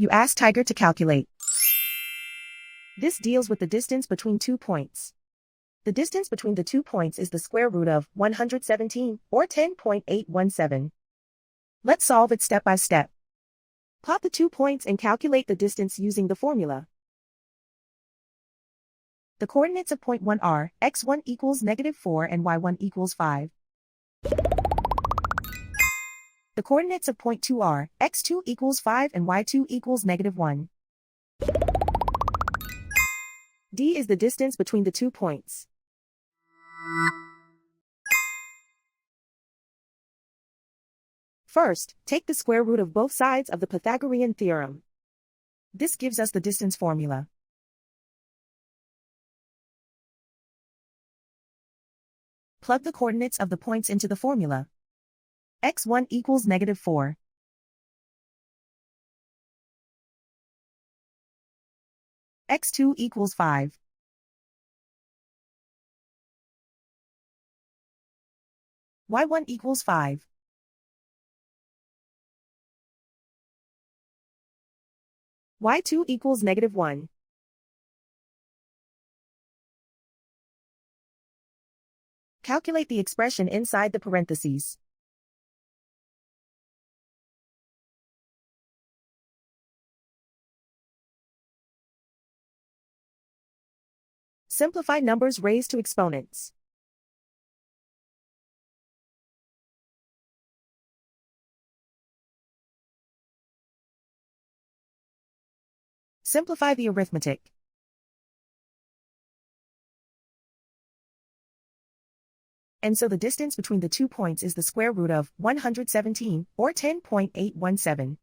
You ask Tiger to calculate. This deals with the distance between 2 points. The distance between the 2 points is the square root of 117, or 10.817. Let's solve it step by step. Plot the 2 points and calculate the distance using the formula. The coordinates of point 1 are x1 equals -4 and y1 equals 5. The coordinates of point 2 are x2 equals 5 and y2 equals -1. D is the distance between the 2 points. First, take the square root of both sides of the Pythagorean theorem. This gives us the distance formula. Plug the coordinates of the points into the formula. x1 equals -4. x2 equals 5. y1 equals 5. y2 equals -1. Calculate the expression inside the parentheses. Simplify numbers raised to exponents. Simplify the arithmetic. And so the distance between the 2 points is the square root of 117, or 10.817.